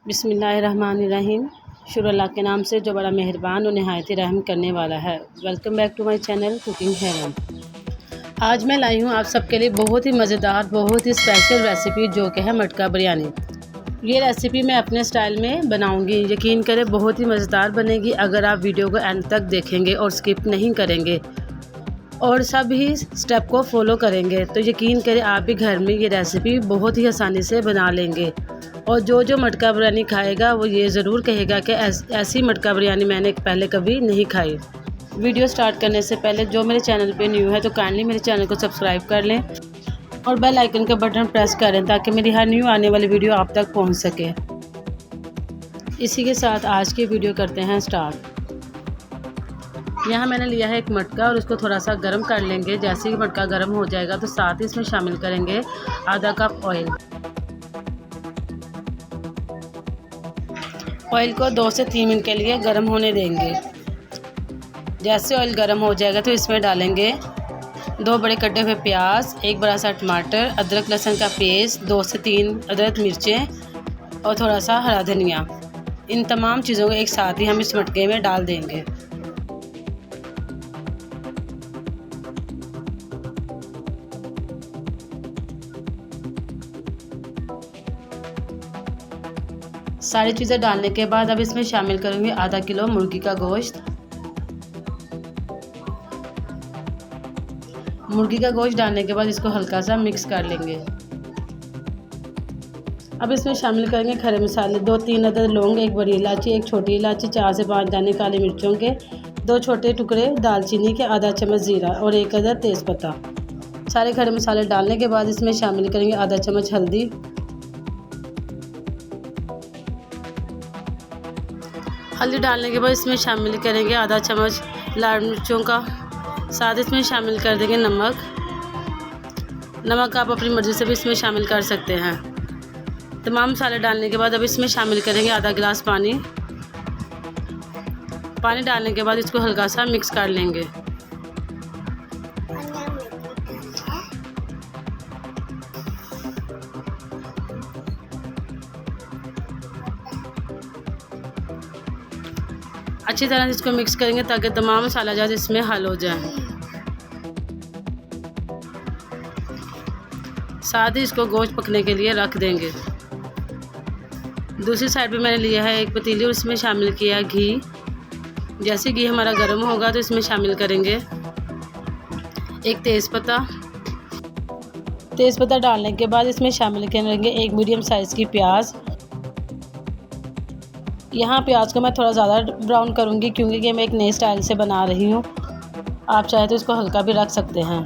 बिस्मिल्लाहिर्रहमानिर्रहीम। शुरू अल्लाह के नाम से जो बड़ा मेहरबान और नहायत ही रहम करने वाला है। Welcome back to my channel cooking heaven. आज मैं लाई हूँ आप सबके लिए बहुत ही मज़ेदार, बहुत ही स्पेशल रेसिपी जो कि है मटका बिरयानी। ये रेसिपी मैं अपने स्टाइल में बनाऊंगी। यकीन करें बहुत ही मज़ेदार बनेगी अगर आप वीडियो को एंड तक देखेंगे और स्किप नहीं करेंगे और सभी स्टेप को फॉलो करेंगे तो यकीन करें आप भी घर में ये रेसिपी बहुत ही आसानी से बना लेंगे। और जो मटका बिरयानी खाएगा वो ये ज़रूर कहेगा कि ऐसी मटका बिरयानी मैंने पहले कभी नहीं खाई। वीडियो स्टार्ट करने से पहले जो मेरे चैनल पे न्यू है तो काइंडली मेरे चैनल को सब्सक्राइब कर लें और बेल आइकन का बटन प्रेस करें ताकि मेरी हर न्यू आने वाली वीडियो आप तक पहुंच सके। इसी के साथ आज की वीडियो करते हैं स्टार्ट। यहाँ मैंने लिया है एक मटका और उसको थोड़ा सा गर्म कर लेंगे। जैसे ही मटका गर्म हो जाएगा तो साथ ही इसमें शामिल करेंगे आधा कप ऑयल। ऑयल को 2 से 3 मिनट के लिए गर्म होने देंगे। जैसे ऑयल गर्म हो जाएगा तो इसमें डालेंगे 2 बड़े कटे हुए प्याज, 1 बड़ा सा टमाटर, अदरक लहसुन का पेस्ट, 2 से 3 अदरक मिर्चें और थोड़ा सा हरा धनिया। इन तमाम चीज़ों को एक साथ ही हम इस मटके में डाल देंगे। सारी चीज़ें डालने के बाद अब इसमें शामिल करूँगी आधा किलो मुर्गी का गोश्त। मुर्गी का गोश्त डालने के बाद इसको हल्का सा मिक्स कर लेंगे। अब इसमें शामिल करेंगे खड़े मसाले, 2-3 अदद लौंग, 1 बड़ी इलायची, 1 छोटी इलायची, 4 से 5 दाने काली मिर्चों के, 2 छोटे टुकड़े दालचीनी के, आधा चम्मच ज़ीरा और 1 अदद तेज़पत्ता। सारे खड़े मसाले डालने के बाद इसमें शामिल करेंगे आधा चम्मच हल्दी, हल्दी डालने के बाद इसमें शामिल करेंगे आधा चम्मच लाल मिर्चों का, साथ इसमें शामिल कर देंगे नमक। नमक आप अपनी मर्ज़ी से भी इसमें शामिल कर सकते हैं। तमाम मसाले डालने के बाद अब इसमें शामिल करेंगे आधा गिलास पानी। पानी डालने के बाद इसको हल्का सा मिक्स कर लेंगे। अच्छी तरह से इसको मिक्स करेंगे ताकि तमाम मसाला जात इसमें हल हो जाए। साथ ही इसको गोश्त पकने के लिए रख देंगे। दूसरी साइड पे मैंने लिया है एक पतीली और इसमें शामिल किया है घी। जैसे घी हमारा गर्म होगा तो इसमें शामिल करेंगे 1 तेज़पत्ता डालने के बाद इसमें शामिल करेंगे 1 मीडियम साइज़ की प्याज। यहाँ प्याज को मैं थोड़ा ज़्यादा ब्राउन करूँगी क्योंकि ये मैं एक नए स्टाइल से बना रही हूँ। आप चाहे तो इसको हल्का भी रख सकते हैं।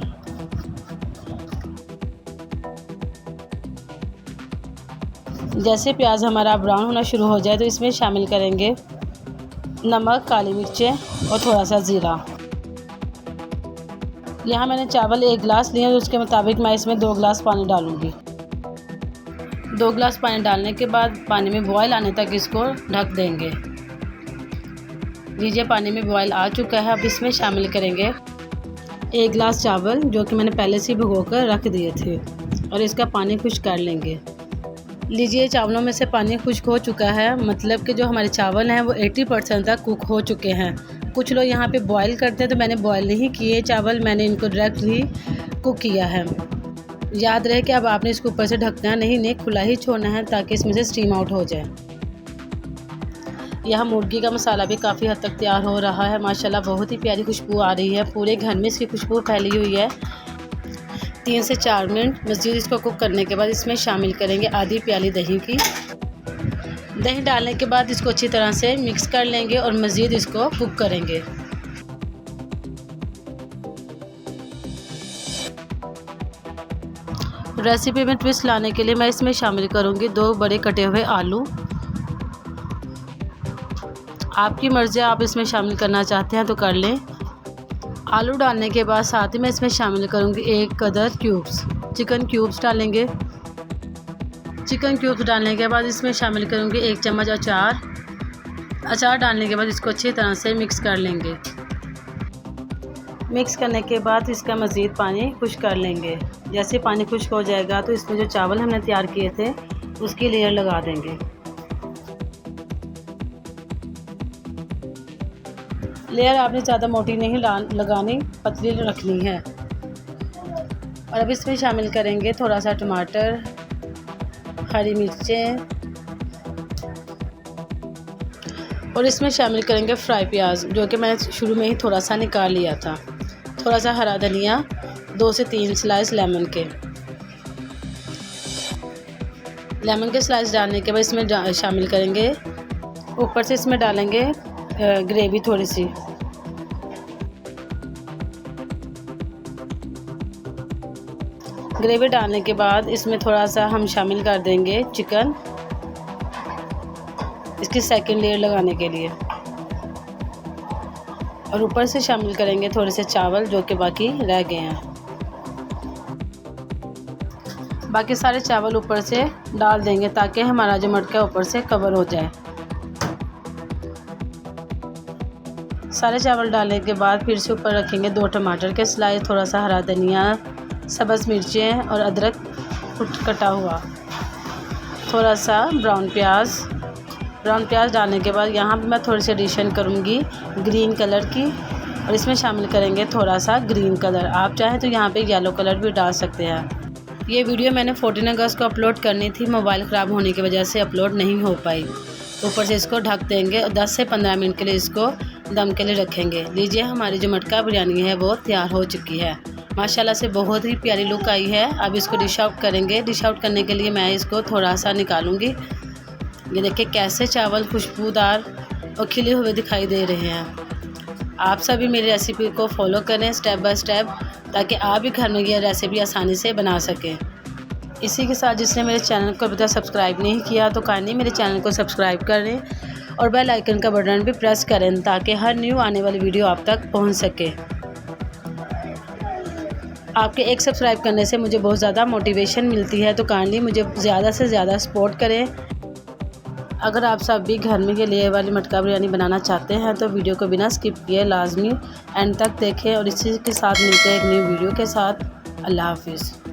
जैसे प्याज हमारा ब्राउन होना शुरू हो जाए तो इसमें शामिल करेंगे नमक, काली मिर्चें और थोड़ा सा ज़ीरा। यहाँ मैंने चावल 1 गिलास लिए तो उसके मुताबिक मैं इसमें 2 गिलास पानी डालूँगी। 2 गिलास पानी डालने के बाद पानी में बॉयल आने तक इसको ढक देंगे। लीजिए पानी में बॉयल आ चुका है। अब इसमें शामिल करेंगे 1 गिलास चावल जो कि मैंने पहले से भिगोकर रख दिए थे और इसका पानी खुश्क कर लेंगे। लीजिए चावलों में से पानी खुश्क हो चुका है, मतलब कि जो हमारे चावल हैं वो 80% तक कुक हो चुके हैं। कुछ लोग यहाँ पे बॉयल करते हैं तो मैंने बॉयल नहीं किए चावल, मैंने इनको डायरेक्टली कुक किया है। याद रहे कि अब आपने इसको ऊपर से ढकना नहीं खुला ही छोड़ना है ताकि इसमें से स्टीम आउट हो जाए। यहाँ मुर्गी का मसाला भी काफ़ी हद तक तैयार हो रहा है। माशाल्लाह बहुत ही प्यारी खुशबू आ रही है, पूरे घर में इसकी खुशबू फैली हुई है। 3 से 4 मिनट मज़ीद इसको कुक करने के बाद इसमें शामिल करेंगे आधी प्याली दही की। दही डालने के बाद इसको अच्छी तरह से मिक्स कर लेंगे और मज़ीद इसको कुक करेंगे। रेसिपी में ट्विस्ट लाने के लिए मैं इसमें शामिल करूंगी 2 बड़े कटे हुए आलू। आपकी मर्ज़ी, आप इसमें शामिल करना चाहते हैं तो कर लें। आलू डालने के बाद साथ ही मैं इसमें शामिल करूंगी 1 अदद क्यूब्स चिकन क्यूब्स डालेंगे। चिकन क्यूब्स डालने के बाद इसमें शामिल करूंगी 1 चम्मच अचार डालने के बाद इसको अच्छी तरह से मिक्स कर लेंगे। मिक्स करने के बाद इसका मज़ीद पानी खुश्क कर लेंगे। जैसे पानी खुश्क हो जाएगा तो इसमें जो चावल हमने तैयार किए थे उसकी लेयर लगा देंगे। लेयर आपने ज़्यादा मोटी नहीं लगानी, पतली रखनी है। और अब इसमें शामिल करेंगे थोड़ा सा टमाटर, हरी मिर्चें और इसमें शामिल करेंगे फ्राई प्याज, जो कि मैंने शुरू में ही थोड़ा सा निकाल लिया था। थोड़ा सा हरा धनिया, 2 से 3 स्लाइस लेमन के स्लाइस डालने के बाद इसमें शामिल करेंगे। ऊपर से इसमें डालेंगे ग्रेवी थोड़ी सी। ग्रेवी डालने के बाद इसमें थोड़ा सा हम शामिल कर देंगे चिकन, इसकी सेकंड लेयर लगाने के लिए। और ऊपर से शामिल करेंगे थोड़े से चावल जो कि बाकी रह गए हैं। बाकी सारे चावल ऊपर से डाल देंगे ताकि हमारा जो मटका ऊपर से कवर हो जाए। सारे चावल डालने के बाद फिर से ऊपर रखेंगे 2 टमाटर के स्लाइस, थोड़ा सा हरा धनिया, सब्ज़ मिर्चें और अदरक कटा हुआ, थोड़ा सा ब्राउन प्याज डालने के बाद यहाँ पे मैं थोड़ी सी एडिशन करूँगी ग्रीन कलर की, और इसमें शामिल करेंगे थोड़ा सा ग्रीन कलर। आप चाहें तो यहाँ पे येलो कलर भी डाल सकते हैं। ये वीडियो मैंने 14 अगस्त को अपलोड करनी थी, मोबाइल ख़राब होने की वजह से अपलोड नहीं हो पाई। ऊपर से इसको ढक देंगे और 10 से 15 मिनट के लिए इसको दम के लिए रखेंगे। लीजिए, हमारी जो मटका बिरयानी है वो तैयार हो चुकी है। माशाल्लाह से बहुत ही प्यारी लुक आई है। अब इसको डिश आउट करेंगे। डिश आउट करने के लिए मैं इसको थोड़ा सा निकालूंगी। ये देखिए कैसे चावल खुशबूदार और खिले हुए दिखाई दे रहे हैं। आप सभी मेरी रेसिपी को फॉलो करें स्टेप बाय स्टेप, ताकि आप भी घर में ये रेसिपी आसानी से बना सकें। इसी के साथ जिसने मेरे चैनल को अभी तक सब्सक्राइब नहीं किया तो काइंडली मेरे चैनल को सब्सक्राइब करें और बेल आइकन का बटन भी प्रेस करें, ताकि हर न्यू आने वाली वीडियो आप तक पहुंच सके। आपके एक सब्सक्राइब करने से मुझे बहुत ज़्यादा मोटिवेशन मिलती है, तो काइंडली मुझे ज़्यादा से ज़्यादा सपोर्ट करें। अगर आप सब भी घर में ये लेयर वाली मटका बिरयानी बनाना चाहते हैं तो वीडियो को बिना स्किप किए लाजमी एंड तक देखें। और इसी के साथ मिलते हैं एक न्यू वीडियो के साथ। अल्लाह हाफिज़।